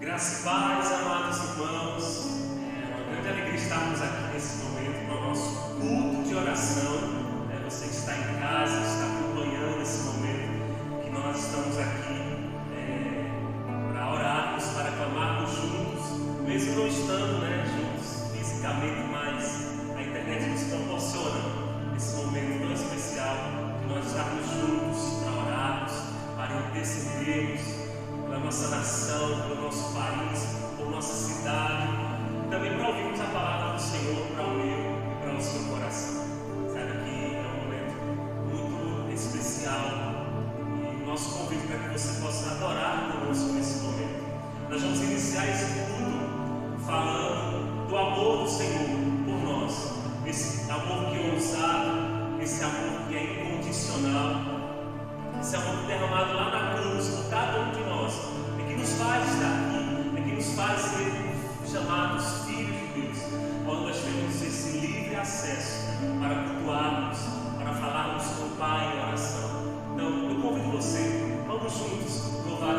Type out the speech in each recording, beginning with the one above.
Graça e paz, amados irmãos. É uma grande alegria estarmos aqui nesse momento para o nosso culto de oração. Você que está em casa, está acompanhando esse momento que nós estamos aqui para orarmos, para clamarmos juntos, mesmo não estando juntos fisicamente, mas a internet nos proporciona esse momento tão especial de nós estarmos juntos para orarmos, para intercedermos pela nossa nação, pelo nosso país, por nossa cidade, também para ouvirmos a palavra do Senhor para o meu e para o seu coração. Sabe que é um momento muito especial e o nosso convite para que você possa adorar conosco nesse momento. Nós vamos iniciar esse culto falando do amor do Senhor por nós, esse amor que é ousado, esse amor que é incondicional, esse amor derramado lá na cruz por cada um de nós, é que nos faz estar aqui, é que nos faz ser chamados filhos de Deus, quando nós temos esse livre acesso para cultuarmos, para falarmos com o Pai em oração. Então, eu convido você, vamos juntos louvar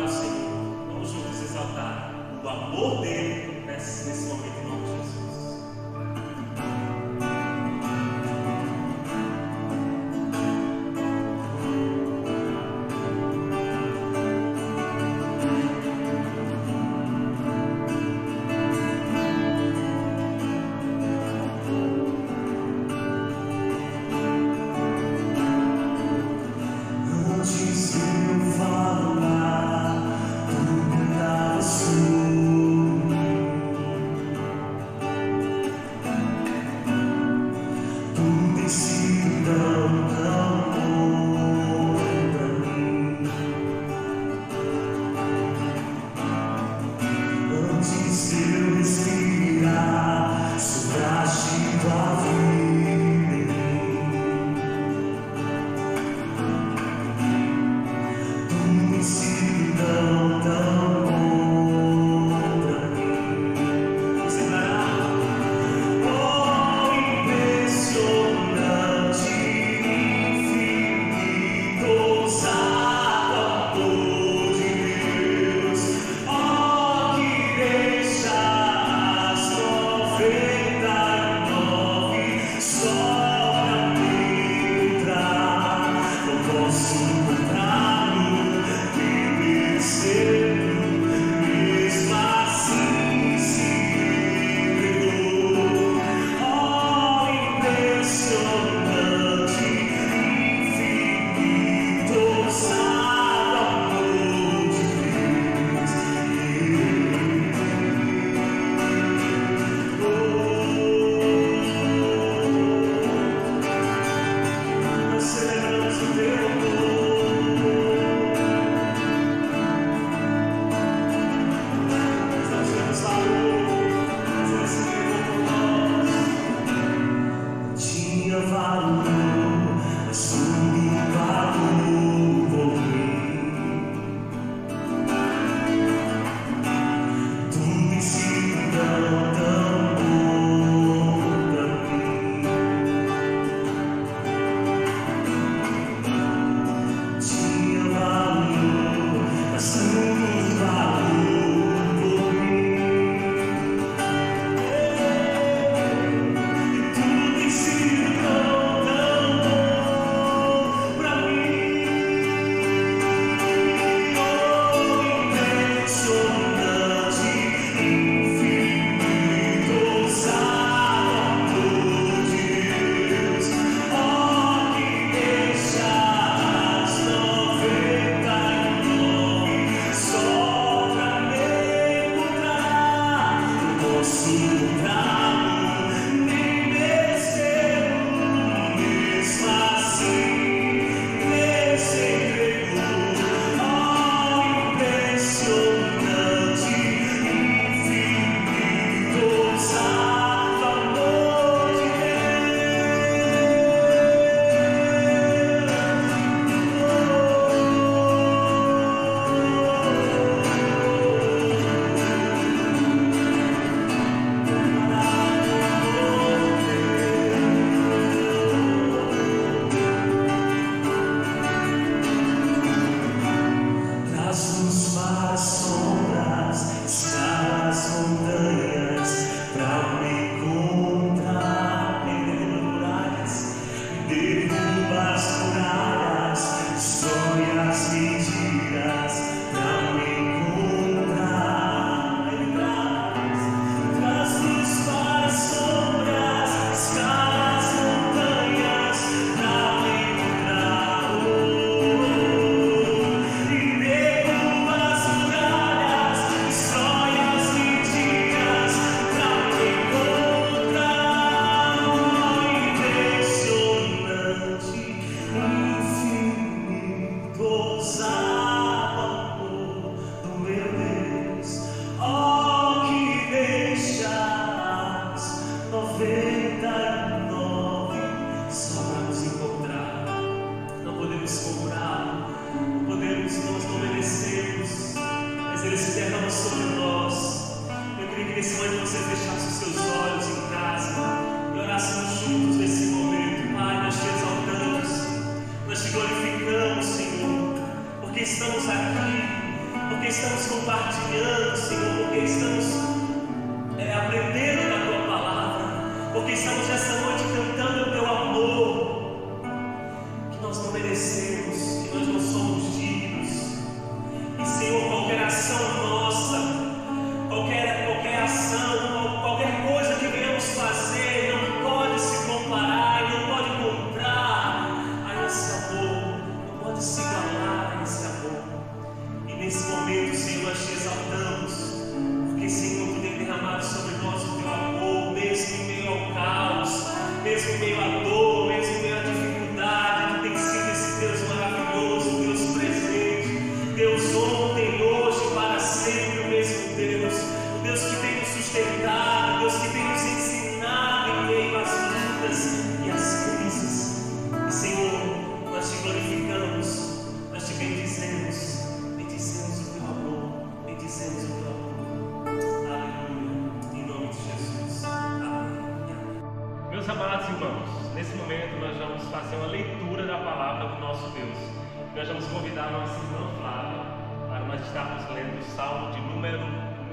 se derrama sobre nós. Eu queria que nesse momento você fechasse os seus olhos em casa e orássemos juntos nesse momento. Pai, nós te exaltamos, nós te glorificamos, Senhor, porque estamos aqui, porque estamos compartilhando, Senhor, porque estamos aprendendo da Tua Palavra, porque estamos esta noite cantando o Teu amor, que nós não merecemos, que nós não somos dignos. E, Senhor, qualquer ação nossa, qualquer ação, qualquer coisa que venhamos fazer, não pode se comparar, não pode comprar a esse amor, não pode se igualar a esse amor. E nesse momento, Senhor, nós te exaltamos, porque, Senhor, Tu tem derramado sobre nós o Teu amor, mesmo em meio ao caos, mesmo em meio à dor, mesmo em meio à dificuldade. Tu tem sido esse Deus maravilhoso, Deus presente, Deus ontem, hoje, para sempre o mesmo Deus, o Deus que tem nos sustentado, Deus que tem nos ensinado em meio às lutas e às crises. E, Senhor, nós te glorificamos, nós te bendizemos o Teu amor, bendizemos o Teu amor. Aleluia, em nome de Jesus. Amém. Meus amados irmãos, nesse momento nós vamos fazer uma leitura da palavra do nosso Deus. Nós vamos convidar a nossa irmã Flávia para nós estarmos lendo o Salmo de número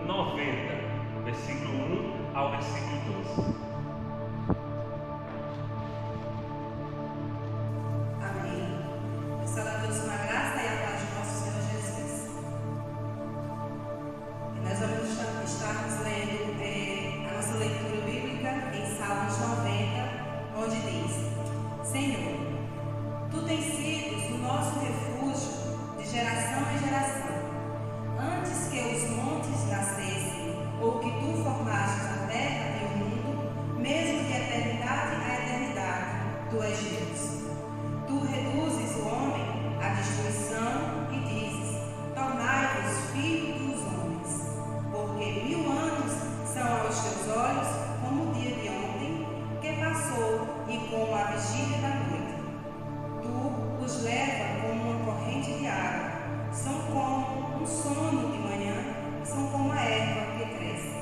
90, versículo 1 ao versículo 12. Amém. Peço a Deus uma graça e a paz de nosso Senhor Jesus. E nós vamos estarmos lendo a nossa leitura bíblica em Salmos 90, onde diz: Senhor, Tu tens sido o nosso refúgio de geração em geração. Antes que os montes nascessem, ou que Tu formastes a terra e o mundo, mesmo de eternidade a eternidade, Tu és Deus. Tu reduzes o homem à destruição e dizes: tornai-vos filhos dos homens. Porque 1000 anos são aos Teus olhos como o dia de ontem, que passou, e como a vigília da noite. Tu os leva como uma corrente de água, são como um sono de manhã, são como a erva que cresce.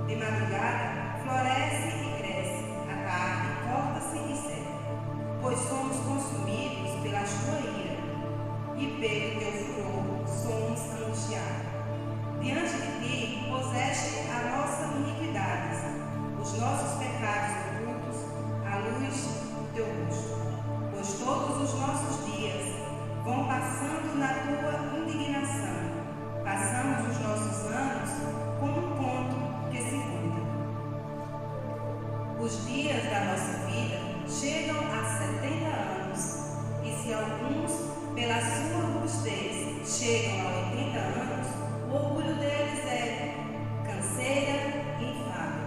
De madrugada floresce e cresce, à tarde corta-se e seca. Pois somos consumidos pela Tua ira, e pelo Teu furor somos angustiados. Diante de Ti puseste a nossa iniquidade, os nossos pecados ocultos, à luz do Teu rosto. Pois todos os nossos dias vão passando na Tua indignação. Passamos os nossos anos como um ponto que se conta. Os dias da nossa vida chegam a 70 anos, e se alguns, pela sua robustez, chegam a 80 anos, o orgulho deles é canseira e infável,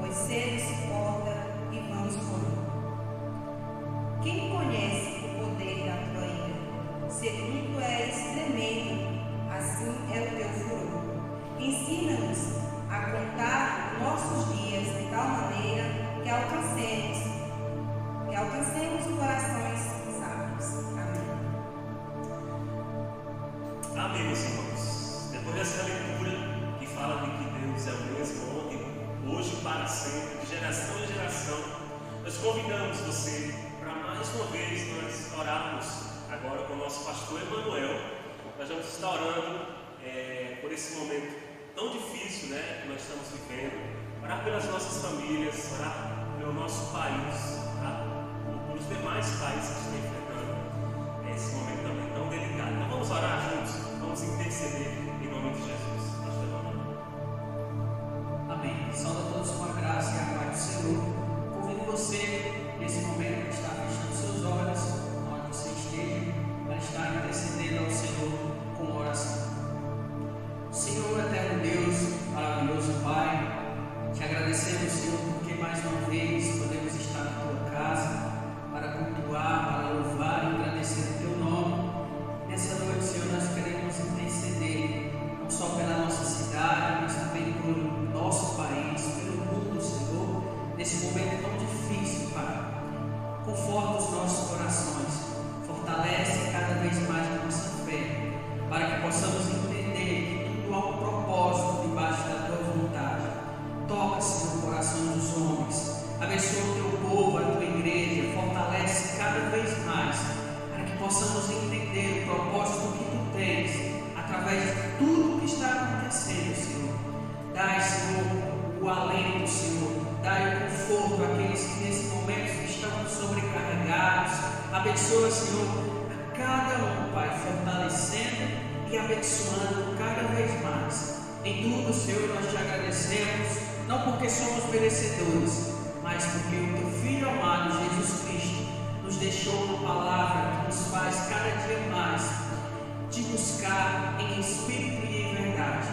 pois cedo se corta e vamos voando. Quem conhece o poder da Tua ira? Segundo Tu és tremendo, assim é o Teu furor. Ensina-nos a contar nossos dias de tal maneira que alcancemos corações sábios. Amém. Amém, meus irmãos. Depois dessa leitura que fala de que Deus é o mesmo ontem, hoje e para sempre, de geração em geração, nós convidamos você para mais uma vez nós orarmos agora com o nosso pastor Emanuel. Nós vamos estar orando por esse momento tão difícil, né, que nós estamos vivendo. Orar pelas nossas famílias, orar pelo nosso país, orar por os demais países que estão enfrentando esse momento também tão delicado. Então vamos orar juntos, vamos interceder em nome de Jesus. Pastor Emanuel. Amém. Saúde a todos com a graça e a paz do Senhor. Convido você, nesse momento, a estar fechando seus olhos, onde você esteja, para estar intercedendo ao Senhor com oração. Senhor, eterno Deus, maravilhoso Pai, te agradecemos, Senhor, porque mais uma vez podemos estar na Tua casa para cultuar, para louvar e agradecer o Teu nome. Nessa noite, Senhor, nós queremos interceder não só pela nossa cidade, mas também pelo nosso país, pelo mundo, Senhor, nesse momento tão difícil, Pai. Conforta os nossos corações, fortalece cada vez mais a nossa fé, para que possamos entender que tudo ao Abençoa, Senhor, a cada um, Pai, fortalecendo e abençoando cada vez mais. Em tudo, Senhor, nós te agradecemos, não porque somos merecedores, mas porque o teu Filho amado, Jesus Cristo, nos deixou uma palavra que nos faz cada dia mais te buscar em espírito e em verdade.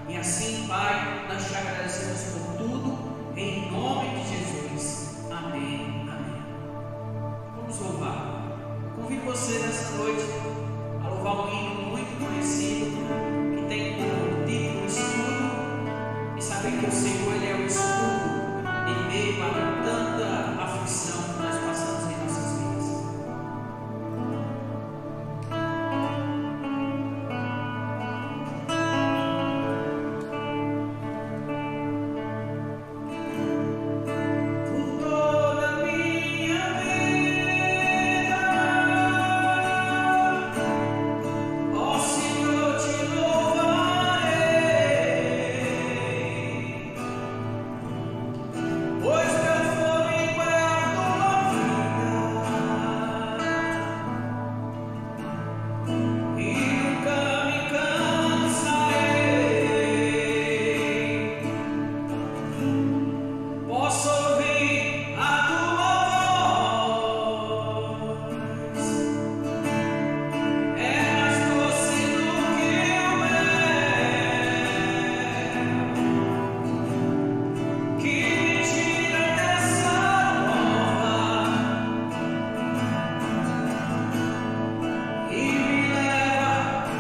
E assim, Pai, nós te agradecemos por tudo, em nome de Jesus. Amém. Amém. Vamos louvar. Convido você nessa noite a louvar um hino muito conhecido, que tem como título Escudo, e saber que o Senhor, Ele é o escudo em meio a tanta aflição que nós passamos em nossas vidas. Por toda a minha vida, ó Senhor, te louvarei, pois teu fôlego é a tua vida, e nunca me cansarei. Posso ouvir a tua voz, é mais doce do que o mel, que me tira dessa cova e me leva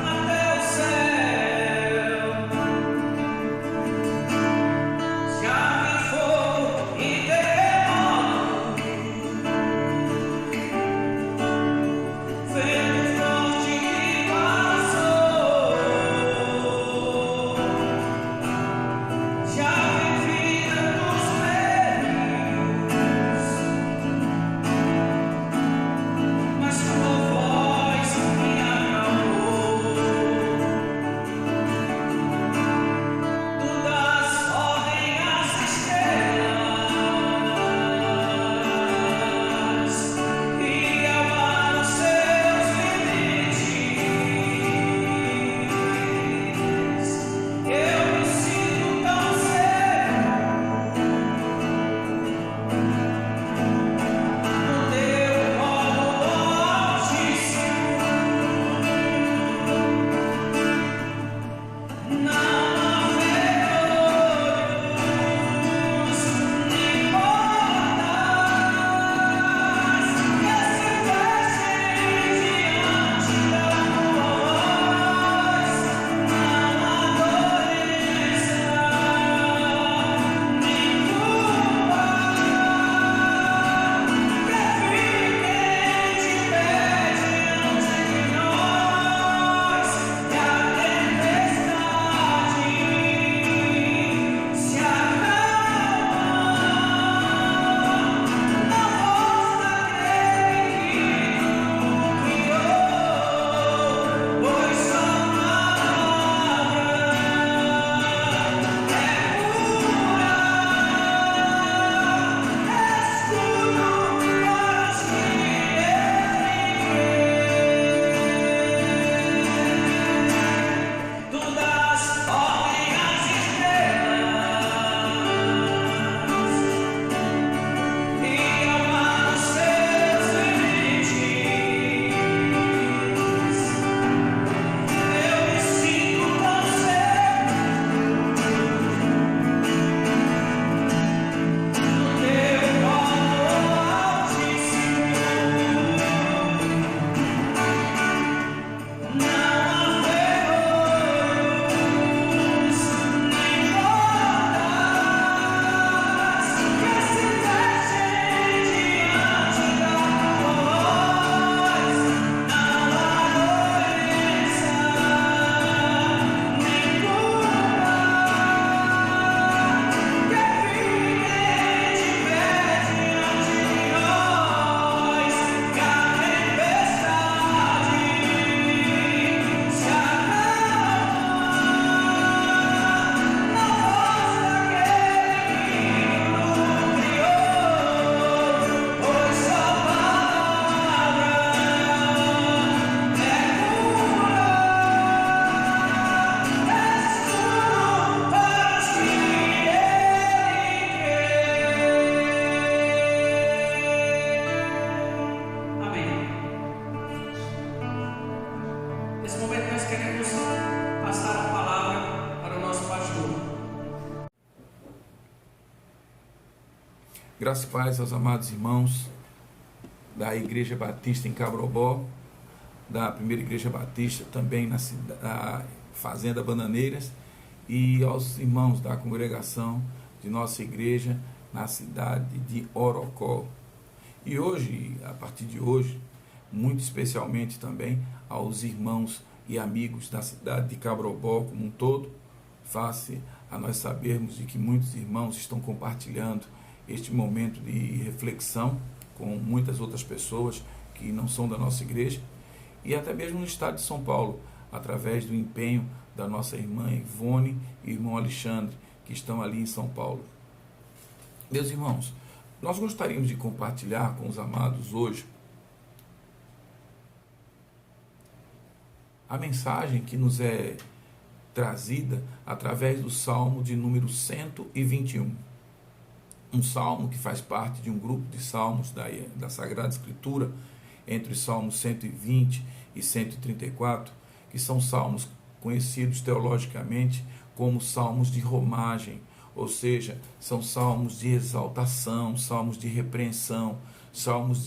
até o céu. Já vi fogo e terremoto, vento forte que passou. Já vivi tantos perigos, mas tua voz me acalmou. Tu dás ordem às estrelas e amarra os seus limites. Eu me sinto tão seguro no teu colo altíssimo. Não há vergonhos nem portas que se fechem diante da tua voz. Não há doença nem culpa que fiquem de pé diante de nós. E a tempestade Graças e paz aos amados irmãos da Igreja Batista em Cabrobó, da Primeira Igreja Batista também na Fazenda Bananeiras, e aos irmãos da congregação de nossa igreja na cidade de Orocó. E hoje, a partir de hoje, muito especialmente também aos irmãos e amigos da cidade de Cabrobó como um todo, face a nós sabermos de que muitos irmãos estão compartilhando este momento de reflexão com muitas outras pessoas que não são da nossa igreja, e até mesmo no estado de São Paulo, através do empenho da nossa irmã Ivone e irmão Alexandre, que estão ali em São Paulo. Meus irmãos, nós gostaríamos de compartilhar com os amados hoje a mensagem que nos é trazida através do Salmo de número 121. Um salmo que faz parte de um grupo de salmos da Sagrada Escritura, entre os salmos 120 e 134, que são salmos conhecidos teologicamente como salmos de romagem, ou seja, são salmos de exaltação, salmos de repreensão, salmos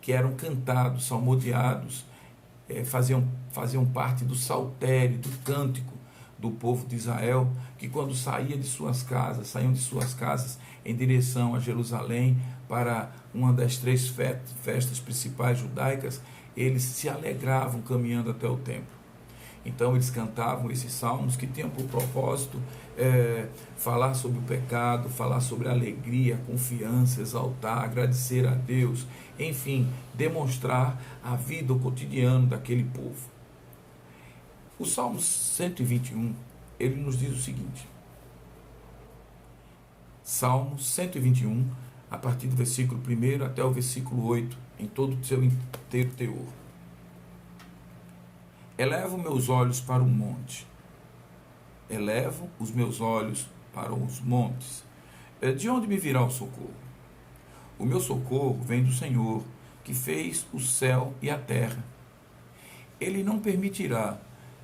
que eram cantados, salmodiados, faziam parte do saltério, do cântico do povo de Israel, que quando saíam de suas casas em direção a Jerusalém para uma das 3 festas principais judaicas, eles se alegravam caminhando até o templo. Então eles cantavam esses salmos que tinham por propósito falar sobre o pecado, falar sobre a alegria, a confiança, exaltar, agradecer a Deus, enfim, demonstrar a vida, o cotidiano daquele povo. O Salmo 121, ele nos diz o seguinte, Salmo 121, a partir do versículo 1 até o versículo 8, em todo o seu inteiro teor. Elevo meus olhos para o monte. Elevo os meus olhos para os montes. De onde me virá o socorro? O meu socorro vem do Senhor, que fez o céu e a terra. Ele não permitirá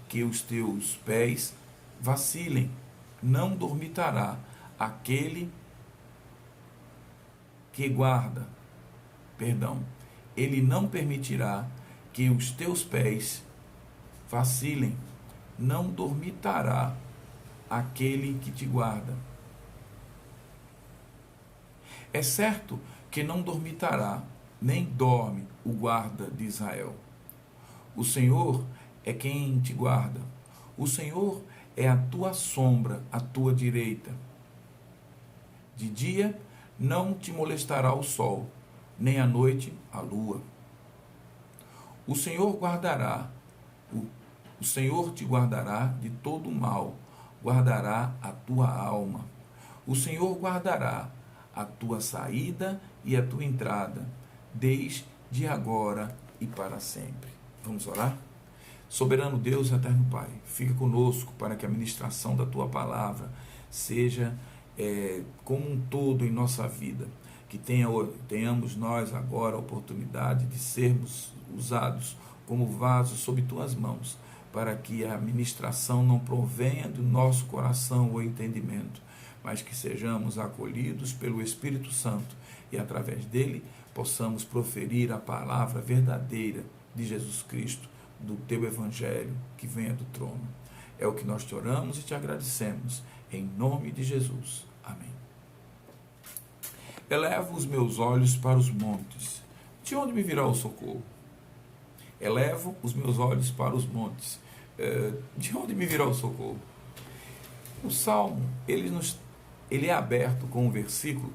que os teus pés vacilem, não dormitará aquele que guarda. Ele não permitirá que os teus pés vacilem, não dormitará aquele que te guarda. É certo que não dormitará, nem dorme o guarda de Israel. O Senhor é quem te guarda. O Senhor é a tua sombra, a tua direita. De dia não te molestará o sol, nem à noite a lua. O Senhor te guardará de todo o mal, guardará a tua alma. O Senhor guardará a tua saída e a tua entrada, desde agora e para sempre. Vamos orar? Soberano Deus, eterno Pai, fica conosco para que a ministração da tua palavra seja como um todo em nossa vida, que tenhamos nós agora a oportunidade de sermos usados como vasos sob tuas mãos, para que a ministração não provenha do nosso coração ou entendimento, mas que sejamos acolhidos pelo Espírito Santo e através dele possamos proferir a palavra verdadeira de Jesus Cristo, do teu Evangelho que venha do trono. É o que nós te oramos e te agradecemos, em nome de Jesus. Amém. Elevo os meus olhos para os montes. De onde me virá o socorro? Elevo os meus olhos para os montes. De onde me virá o socorro? O Salmo, ele é aberto com um versículo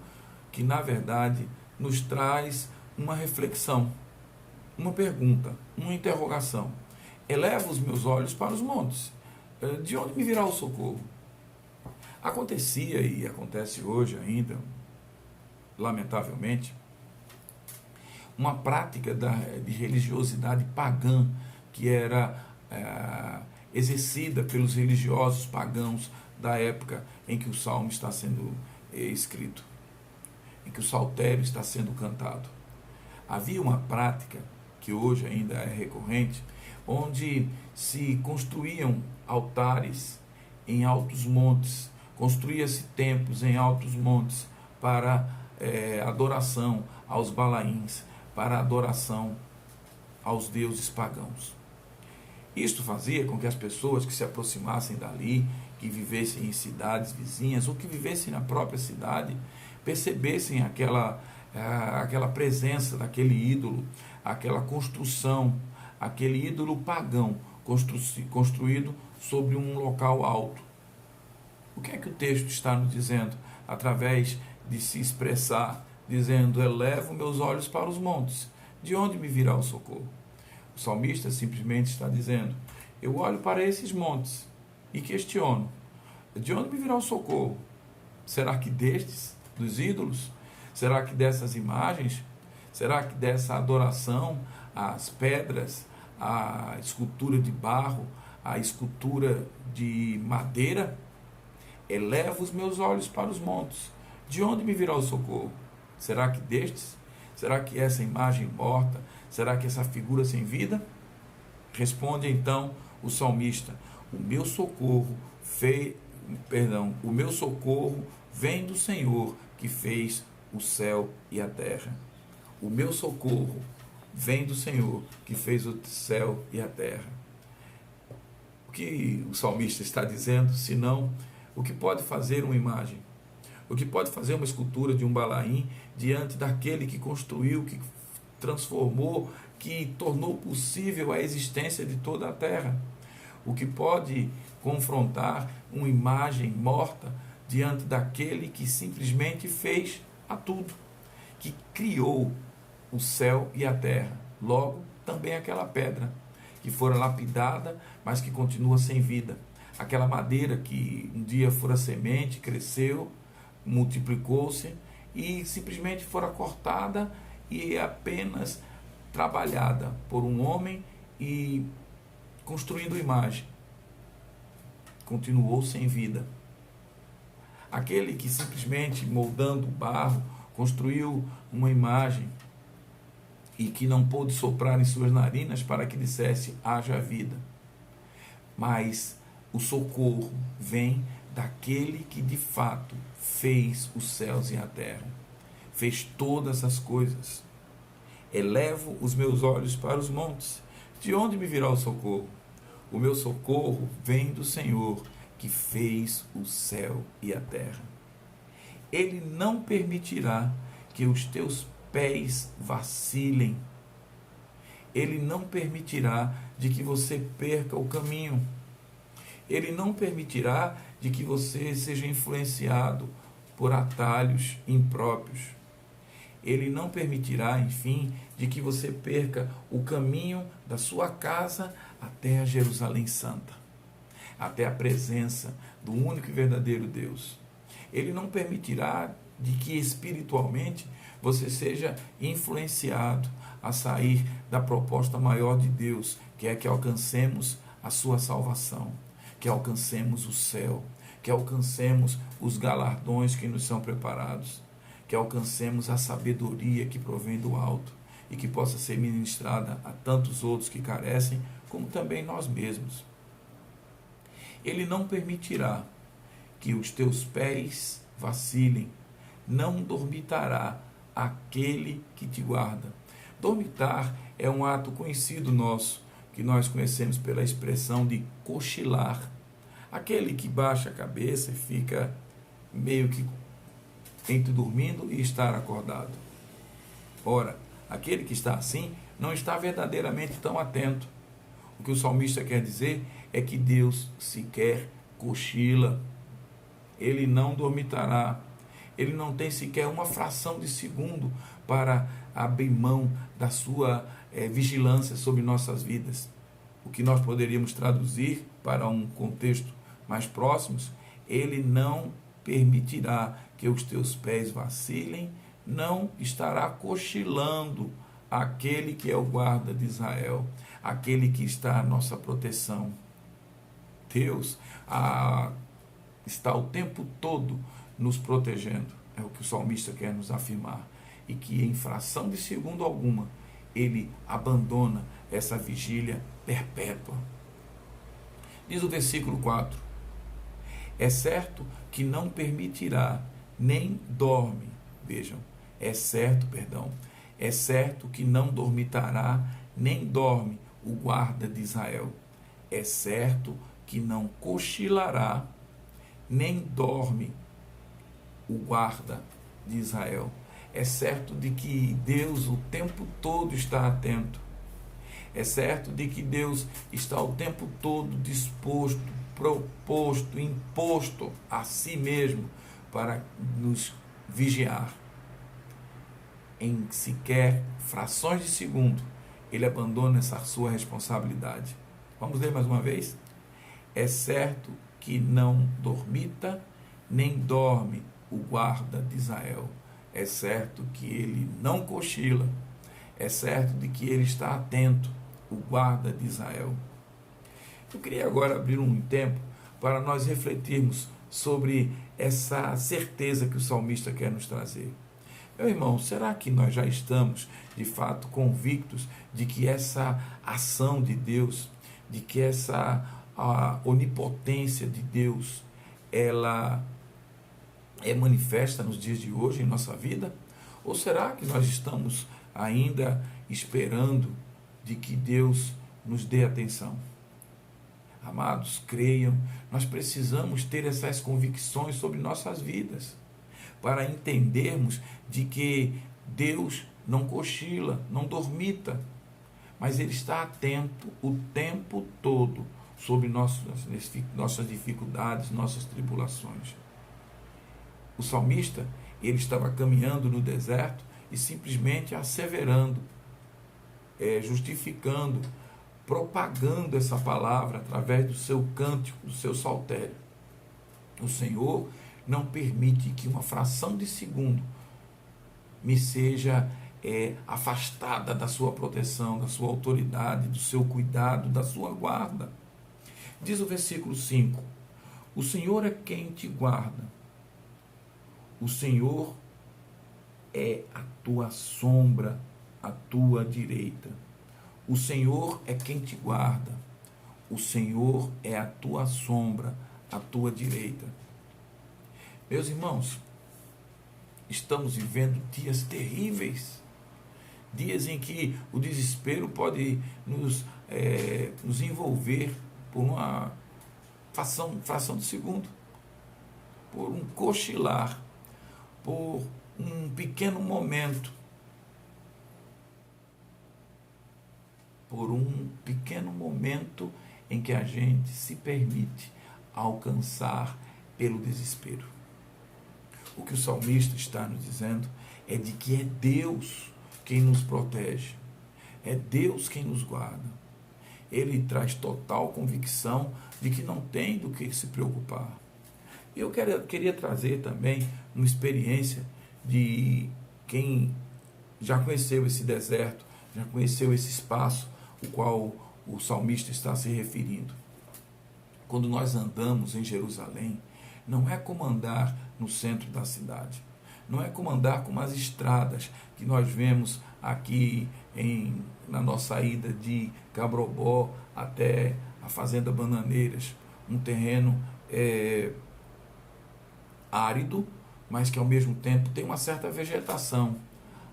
que, na verdade, nos traz uma reflexão, uma pergunta, uma interrogação. Elevo os meus olhos para os montes. De onde me virá o socorro? Acontecia e acontece hoje ainda, lamentavelmente, uma prática de religiosidade pagã que era exercida pelos religiosos pagãos da época em que o salmo está sendo escrito, em que o saltério está sendo cantado. Havia uma prática que hoje ainda é recorrente, onde se construíam altares em altos montes, construía-se templos em altos montes para adoração aos Balaíns, para adoração aos deuses pagãos. Isto fazia com que as pessoas que se aproximassem dali, que vivessem em cidades vizinhas ou que vivessem na própria cidade, percebessem aquela presença daquele ídolo, aquela construção, aquele ídolo pagão construído sobre um local alto. O que é que o texto está nos dizendo? Através de se expressar, dizendo: elevo meus olhos para os montes, de onde me virá o socorro? O salmista simplesmente está dizendo: eu olho para esses montes e questiono, de onde me virá o socorro? Será que destes, dos ídolos? Será que dessas imagens? Será que dessa adoração às pedras, à escultura de barro, à escultura de madeira? Elevo os meus olhos para os montes, de onde me virá o socorro? Será que destes? Será que essa imagem morta? Será que essa figura sem vida? Responde então o salmista: o meu socorro vem do Senhor que fez o céu e a terra. O meu socorro vem do Senhor que fez o céu e a terra. O que o salmista está dizendo, senão o que pode fazer uma imagem? O que pode fazer uma escultura de um Balaim diante daquele que construiu, que transformou, que tornou possível a existência de toda a terra? O que pode confrontar uma imagem morta diante daquele que simplesmente fez a tudo, que criou o céu e a terra, logo também aquela pedra que fora lapidada, mas que continua sem vida, aquela madeira que um dia fora semente, cresceu, multiplicou-se e simplesmente fora cortada e apenas trabalhada por um homem e construindo imagem, continuou sem vida. Aquele que simplesmente moldando o barro construiu uma imagem e que não pôde soprar em suas narinas para que dissesse: haja vida. Mas o socorro vem daquele que de fato fez os céus e a terra, fez todas as coisas. Elevo os meus olhos para os montes, de onde me virá o socorro? O meu socorro vem do Senhor que fez o céu e a terra. Ele não permitirá que os teus pés vacilem. Ele não permitirá de que você perca o caminho. Ele não permitirá de que você seja influenciado por atalhos impróprios. Ele não permitirá, enfim, de que você perca o caminho da sua casa até a Jerusalém Santa, até a presença do único e verdadeiro Deus. Ele não permitirá de que espiritualmente você seja influenciado a sair da proposta maior de Deus, que é que alcancemos a sua salvação, que alcancemos o céu, que alcancemos os galardões que nos são preparados, que alcancemos a sabedoria que provém do alto e que possa ser ministrada a tantos outros que carecem, como também nós mesmos. Ele não permitirá que os teus pés vacilem, não dormitará aquele que te guarda. Dormitar é um ato conhecido nosso, que nós conhecemos pela expressão de cochilar. Aquele que baixa a cabeça e fica meio que entre dormindo e estar acordado. Ora, aquele que está assim não está verdadeiramente tão atento. O que o salmista quer dizer é que Deus sequer cochila. Ele não dormitará. Ele não tem sequer uma fração de segundo para abrir mão da sua vigilância sobre nossas vidas. O que nós poderíamos traduzir para um contexto mais próximo: ele não permitirá que os teus pés vacilem, não estará cochilando aquele que é o guarda de Israel, aquele que está à nossa proteção. Deus está o tempo todo nos protegendo, é o que o salmista quer nos afirmar, e que em fração de segundo alguma ele abandona essa vigília perpétua. Diz o versículo 4: é certo que não permitirá, nem dorme Vejam, é certo que não dormitará, nem dorme o guarda de Israel. É certo que não cochilará, nem dorme o guarda de Israel. É certo de que Deus o tempo todo está atento. É certo de que Deus está o tempo todo disposto, proposto, imposto a si mesmo para nos vigiar. Em sequer frações de segundo, ele abandona essa sua responsabilidade. Vamos ler mais uma vez? É certo que não dormita, nem dorme o guarda de Israel. É certo que ele não cochila. É certo de que ele está atento, o guarda de Israel. Eu queria agora abrir um tempo para nós refletirmos sobre essa certeza que o salmista quer nos trazer. Meu irmão, será que nós já estamos, de fato, convictos de que essa ação de Deus, de que essa onipotência de Deus, ela é manifesta nos dias de hoje em nossa vida? Ou será que nós estamos ainda esperando de que Deus nos dê atenção? Amados, creiam, nós precisamos ter essas convicções sobre nossas vidas, para entendermos de que Deus não cochila, não dormita, mas Ele está atento o tempo todo sobre nossas dificuldades, nossas tribulações. O salmista, ele estava caminhando no deserto e simplesmente asseverando, justificando, propagando essa palavra através do seu cântico, do seu saltério. O Senhor não permite que uma fração de segundo me seja afastada da sua proteção, da sua autoridade, do seu cuidado, da sua guarda. Diz o versículo 5: o Senhor é quem te guarda. O Senhor é a tua sombra, à tua direita. O Senhor é quem te guarda. O Senhor é a tua sombra, à tua direita. Meus irmãos, estamos vivendo dias terríveis. Dias em que o desespero pode nos envolver por uma fração de segundo, por um cochilar, por um pequeno momento, em que a gente se permite alcançar pelo desespero. O que o salmista está nos dizendo é de que é Deus quem nos protege, é Deus quem nos guarda. Ele traz total convicção de que não tem do que se preocupar. Eu queria trazer também uma experiência de quem já conheceu esse deserto, já conheceu esse espaço o qual o salmista está se referindo. Quando nós andamos em Jerusalém, não é como andar no centro da cidade, não é como andar como as estradas que nós vemos aqui na nossa ida de Cabrobó até a Fazenda Bananeiras, um terreno árido, mas que ao mesmo tempo tem uma certa vegetação,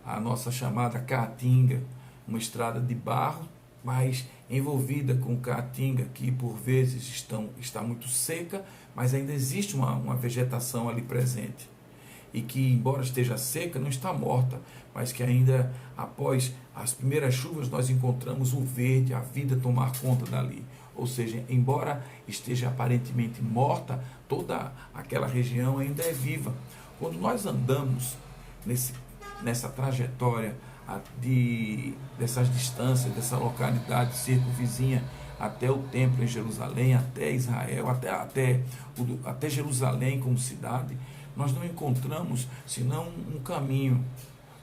a nossa chamada caatinga, uma estrada de barro, mas envolvida com caatinga, que por vezes está muito seca, mas ainda existe uma vegetação ali presente, e que, embora esteja seca, não está morta, mas que ainda, após as primeiras chuvas, nós encontramos o verde, a vida tomar conta dali. Ou seja, embora esteja aparentemente morta, toda aquela região ainda é viva. Quando nós andamos nessa trajetória dessas distâncias, dessa localidade circunvizinha até o templo em Jerusalém, até Israel, até Jerusalém como cidade, nós não encontramos senão um caminho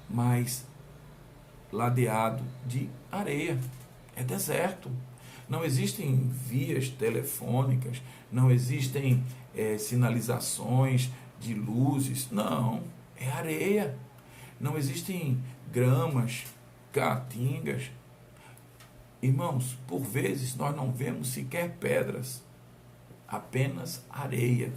mais ladeado de areia. É deserto. Não existem vias telefônicas, não existem sinalizações de luzes. Não, é areia. Não existem gramas, caatingas. Irmãos, por vezes nós não vemos sequer pedras, apenas areia.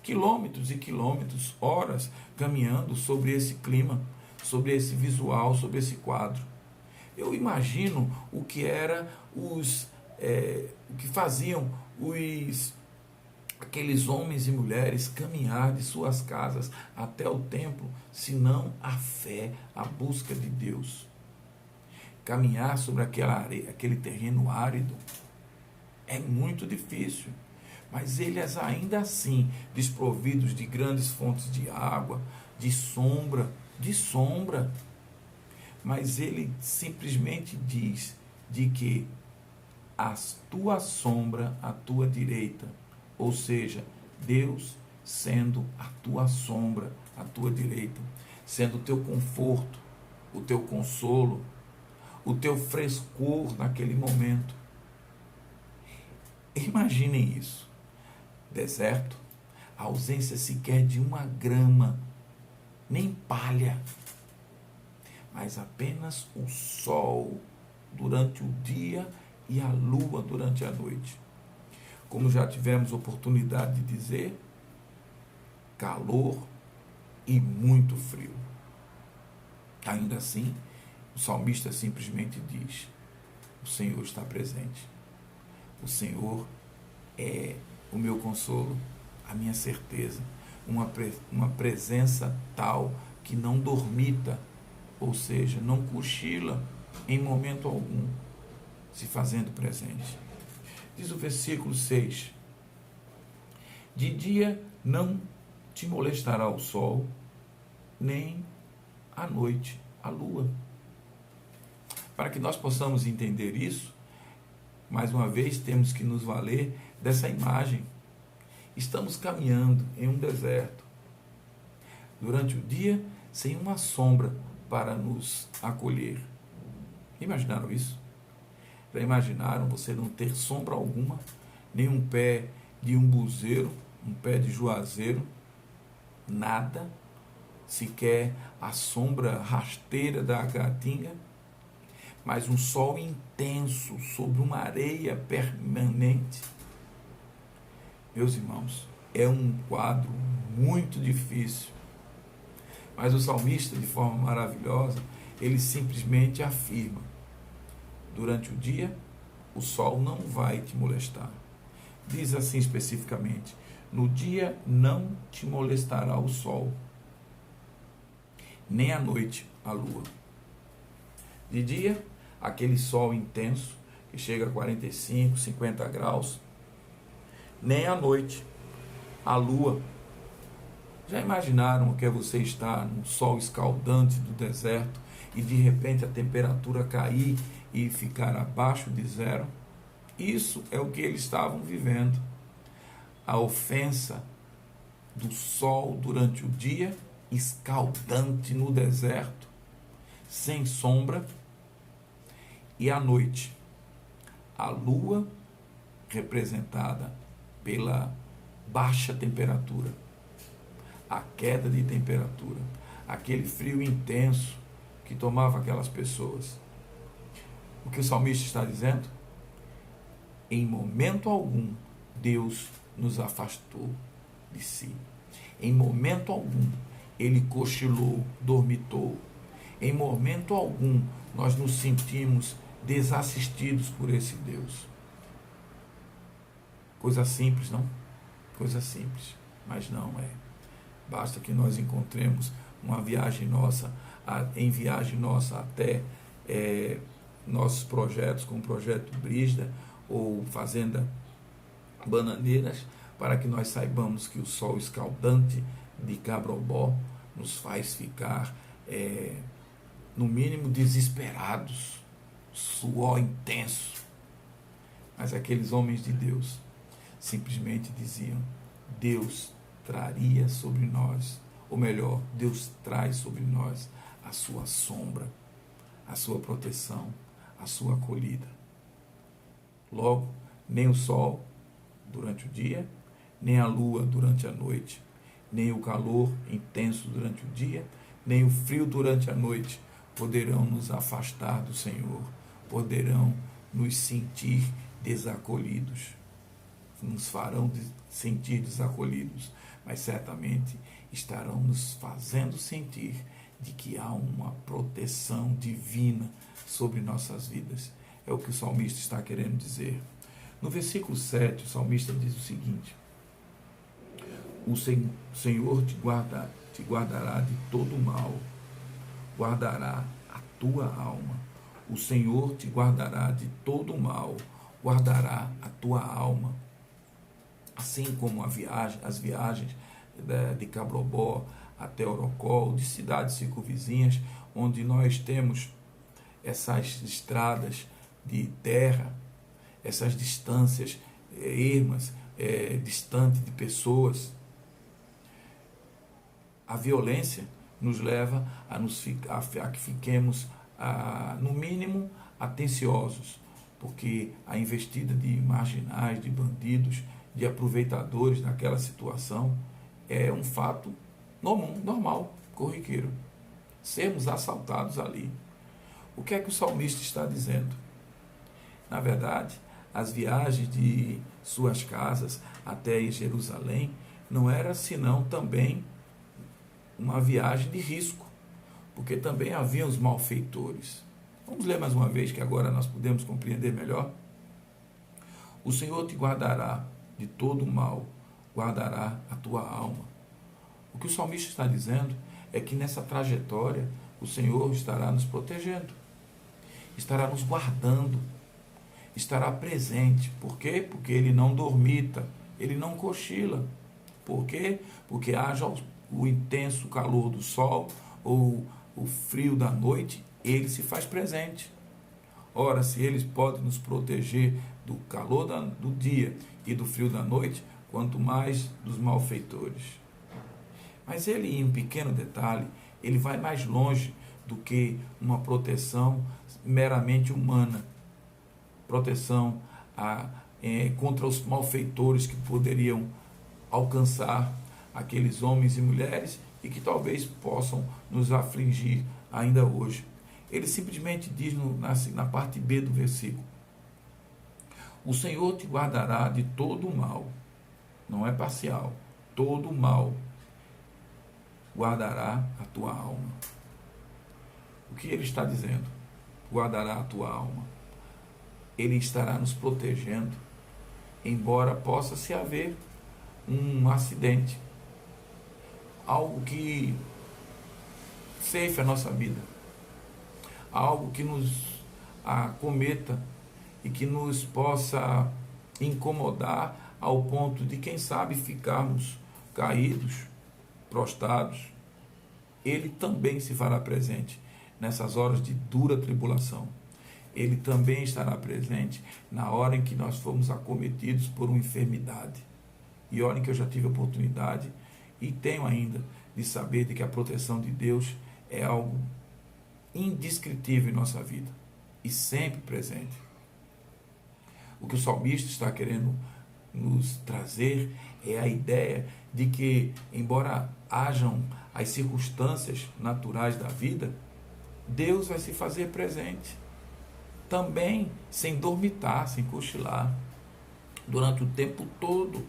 quilômetros e quilômetros, horas, caminhando sobre esse clima, sobre esse visual, sobre esse quadro. Eu imagino o que era o que faziam aqueles homens e mulheres caminhar de suas casas até o templo, senão a fé, a busca de Deus. Caminhar sobre aquela areia, aquele terreno árido, é muito difícil. Mas eles ainda assim, desprovidos de grandes fontes de água, de sombra, mas ele simplesmente diz de que a tua sombra, a tua direita, ou seja, Deus sendo a tua sombra, a tua direita, sendo o teu conforto, o teu consolo, o teu frescor naquele momento. Imaginem isso. Deserto, a ausência sequer de uma grama, nem palha, mas apenas o sol durante o dia e a lua durante a noite. Como já tivemos oportunidade de dizer, calor e muito frio. Ainda assim, o salmista simplesmente diz: o Senhor está presente. O Senhor é o meu consolo, a minha certeza, uma presença tal que não dormita, ou seja, não cochila em momento algum, se fazendo presente. Diz o versículo 6: de dia não te molestará o sol, nem à noite a lua. Para que nós possamos entender isso, mais uma vez temos que nos valer dessa imagem. Estamos caminhando em um deserto, durante o dia, sem uma sombra para nos acolher. Imaginaram isso? Já imaginaram você não ter sombra alguma, nem um pé de umbuzeiro, um pé de juazeiro, nada, sequer a sombra rasteira da caatinga, mas um sol intenso sobre uma areia permanente? Meus irmãos, é um quadro muito difícil. Mas o salmista, de forma maravilhosa, ele simplesmente afirma: durante o dia, o sol não vai te molestar. Diz assim especificamente: no dia não te molestará o sol, nem à noite a lua. De dia, aquele sol intenso, que chega a 45, 50 graus, nem à noite a lua. Já imaginaram o que é você estar no sol escaldante do deserto e de repente a temperatura cair e ficar abaixo de zero? Isso é o que eles estavam vivendo. A ofensa do sol durante o dia, escaldante no deserto, sem sombra, e à noite a lua, representada pela baixa temperatura, a queda de temperatura, aquele frio intenso que tomava aquelas pessoas. O que o salmista está dizendo? Em momento algum, Deus nos afastou de si. Em momento algum, Ele cochilou, dormitou. Em momento algum, nós nos sentimos desassistidos por esse Deus. Coisa simples, não? Coisa simples, mas não é. Basta que nós encontremos uma viagem nossa, em viagem nossa até nossos projetos, como o Projeto Brígida ou Fazenda Bananeiras, para que nós saibamos que o sol escaldante de Cabrobó nos faz ficar, no mínimo, desesperados, suor intenso. Mas aqueles homens de Deus simplesmente diziam: Deus traria sobre nós, ou melhor, Deus traz sobre nós a sua sombra, a sua proteção, a sua acolhida. Logo, nem o sol durante o dia, nem a lua durante a noite, nem o calor intenso durante o dia, nem o frio durante a noite poderão nos afastar do Senhor, poderão nos sentir desacolhidos. nos farão sentir desacolhidos, mas certamente estarão nos fazendo sentir de que há uma proteção divina sobre nossas vidas. É o que o salmista está querendo dizer. No versículo 7, o salmista diz o seguinte: o Senhor te guardará de todo mal, guardará a tua alma. O Senhor te guardará de todo mal, guardará a tua alma. Assim como as viagens de Cabrobó até Orocó, de cidades circunvizinhas, onde nós temos essas estradas de terra, essas distâncias ermas, distante de pessoas. A violência nos leva a que fiquemos, no mínimo, atenciosos, porque a investida de marginais, de bandidos, de aproveitadores naquela situação é um fato normal, corriqueiro. Sermos assaltados ali. O que é que o salmista está dizendo? Na verdade, as viagens de suas casas até Jerusalém não era senão também uma viagem de risco, porque também havia os malfeitores. Vamos ler mais uma vez, que agora nós podemos compreender melhor. O Senhor te guardará de todo mal, guardará a tua alma. O que o salmista está dizendo é que nessa trajetória o Senhor estará nos protegendo, estará nos guardando, estará presente. Por quê? Porque Ele não dormita, Ele não cochila. Por quê? Porque haja o intenso calor do sol ou o frio da noite, Ele se faz presente. Ora, se Ele pode nos proteger do calor do dia e do frio da noite, quanto mais dos malfeitores. Mas Ele, em um pequeno detalhe, Ele vai mais longe do que uma proteção meramente humana. Proteção contra os malfeitores que poderiam alcançar aqueles homens e mulheres e que talvez possam nos afligir ainda hoje. Ele simplesmente diz na parte B do versículo: o Senhor te guardará de todo o mal. Não é parcial. Todo o mal guardará a tua alma. O que ele está dizendo? Guardará a tua alma. Ele estará nos protegendo, embora possa se haver um acidente, algo que ceife a nossa vida, algo que nos acometa e que nos possa incomodar ao ponto de, quem sabe, ficarmos caídos, prostrados. Ele também se fará presente nessas horas de dura tribulação. Ele também estará presente na hora em que nós fomos acometidos por uma enfermidade. E olhem que eu já tive a oportunidade e tenho ainda de saber de que a proteção de Deus é algo indescritível em nossa vida e sempre presente. O que o salmista está querendo nos trazer é a ideia de que, embora hajam as circunstâncias naturais da vida, Deus vai se fazer presente, também sem dormitar, sem cochilar, durante o tempo todo.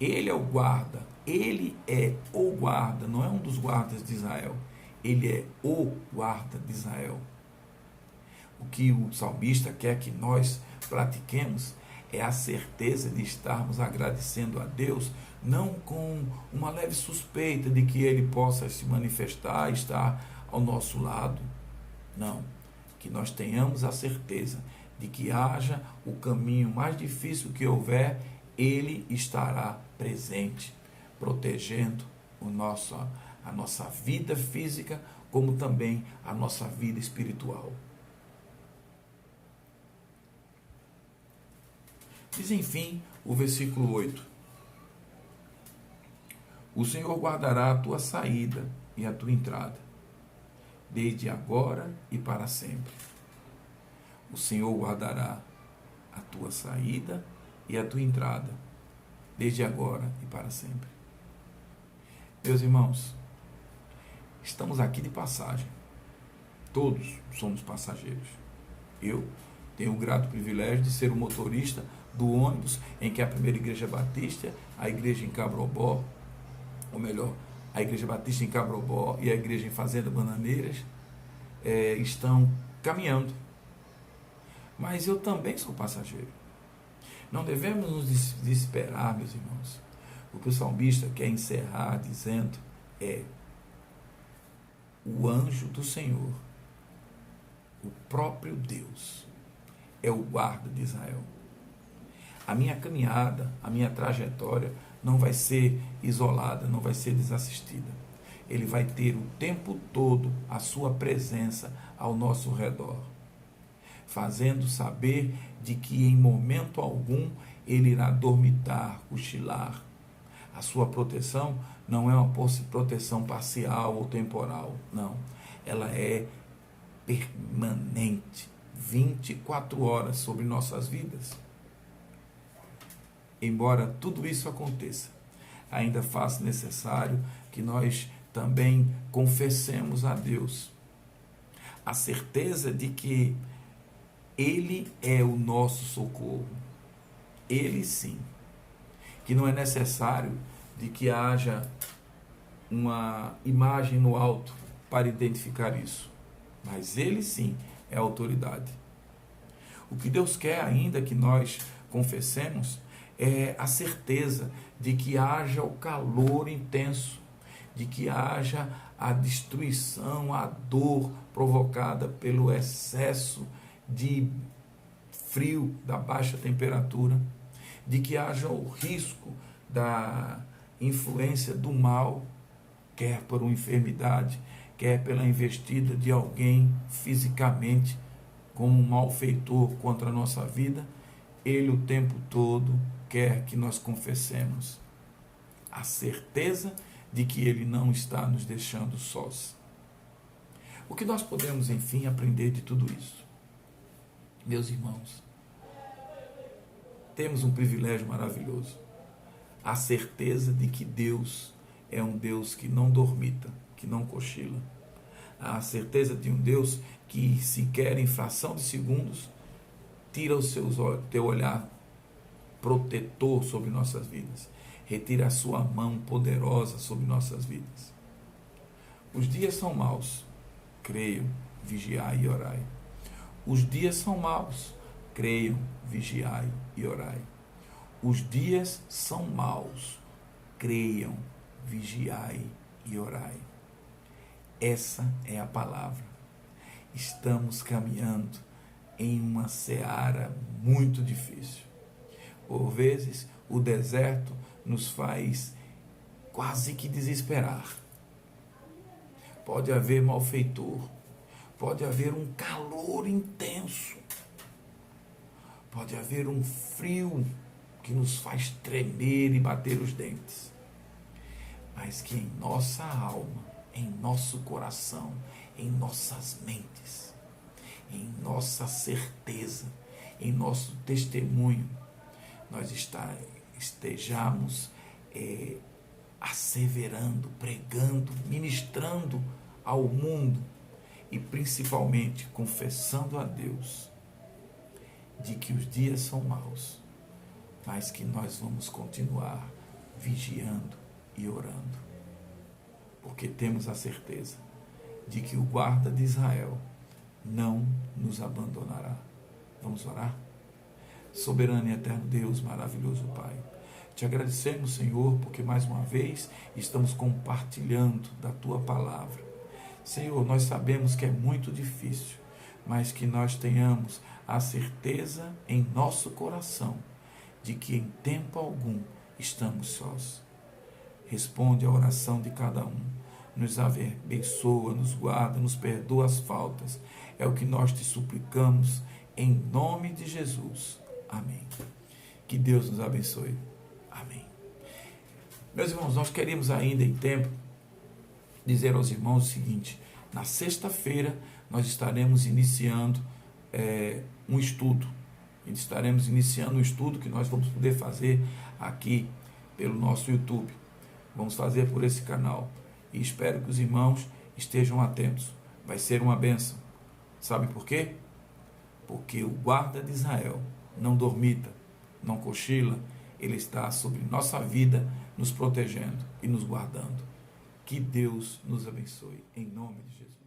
Ele é o guarda, ele é o guarda, não é um dos guardas de Israel, ele é o guarda de Israel. O que o salmista quer que nós pratiquemos é a certeza de estarmos agradecendo a Deus, não com uma leve suspeita de que Ele possa se manifestar e estar ao nosso lado. Não, que nós tenhamos a certeza de que haja o caminho mais difícil que houver, Ele estará presente, protegendo a nossa vida física, como também a nossa vida espiritual. Diz, enfim, o versículo 8: o Senhor guardará a tua saída e a tua entrada, desde agora e para sempre. O Senhor guardará a tua saída e a tua entrada, desde agora e para sempre. Meus irmãos, estamos aqui de passagem. Todos somos passageiros. Eu tenho o grato privilégio de ser o motorista do ônibus em que a primeira igreja batista, a igreja em Cabrobó, ou melhor, a igreja batista em Cabrobó e a igreja em Fazenda Bananeiras estão caminhando. Mas eu também sou passageiro. Não devemos nos desesperar, meus irmãos. O que o salmista quer encerrar dizendo é: o anjo do Senhor, o próprio Deus, é o guarda de Israel. A minha caminhada, a minha trajetória não vai ser isolada, não vai ser desassistida. Ele vai ter o tempo todo a sua presença ao nosso redor, fazendo saber de que em momento algum ele irá dormitar, cochilar. A sua proteção não é uma proteção parcial ou temporal, não. Ela é permanente, 24 horas sobre nossas vidas. Embora tudo isso aconteça, ainda faz necessário que nós também confessemos a Deus a certeza de que Ele é o nosso socorro. Ele sim. Que não é necessário de que haja uma imagem no alto para identificar isso. Mas Ele sim é a autoridade. O que Deus quer ainda que nós confessemos é a certeza de que haja o calor intenso, de que haja a destruição, a dor provocada pelo excesso de frio, da baixa temperatura, de que haja o risco da influência do mal, quer por uma enfermidade, quer pela investida de alguém fisicamente como um malfeitor contra a nossa vida. Ele o tempo todo quer que nós confessemos a certeza de que Ele não está nos deixando sós. O que nós podemos, enfim, aprender de tudo isso? Meus irmãos, temos um privilégio maravilhoso, a certeza de que Deus é um Deus que não dormita, que não cochila, a certeza de um Deus que sequer em fração de segundos tira o teu olhar protetor sobre nossas vidas, retira a sua mão poderosa sobre nossas vidas. Os dias são maus, creiam, vigiai e orai. Os dias são maus, creiam, vigiai e orai. Os dias são maus, creiam, vigiai e orai. Essa é a palavra. Estamos caminhando em uma seara muito difícil. Por vezes, o deserto nos faz quase que desesperar. Pode haver malfeitor, pode haver um calor intenso, pode haver um frio que nos faz tremer e bater os dentes, mas que em nossa alma, em nosso coração, em nossas mentes, em nossa certeza, em nosso testemunho, nós estejamos asseverando, pregando, ministrando ao mundo e principalmente confessando a Deus de que os dias são maus, mas que nós vamos continuar vigiando e orando, porque temos a certeza de que o guarda de Israel não nos abandonará. Vamos orar? Soberano e eterno Deus, maravilhoso Pai, te agradecemos, Senhor, porque mais uma vez estamos compartilhando da Tua palavra. Senhor, nós sabemos que é muito difícil, mas que nós tenhamos a certeza em nosso coração de que em tempo algum estamos sós. Responde à oração de cada um, nos abençoa, nos guarda, nos perdoa as faltas. É o que nós te suplicamos em nome de Jesus. Amém. Que Deus nos abençoe. Amém. Meus irmãos, nós queremos ainda em tempo dizer aos irmãos o seguinte: na sexta-feira nós estaremos iniciando um estudo. Estaremos iniciando um estudo que nós vamos poder fazer aqui pelo nosso YouTube. Vamos fazer por esse canal. E espero que os irmãos estejam atentos. Vai ser uma bênção. Sabe por quê? Porque o guarda de Israel não dormita, não cochila, Ele está sobre nossa vida, nos protegendo e nos guardando. Que Deus nos abençoe, em nome de Jesus.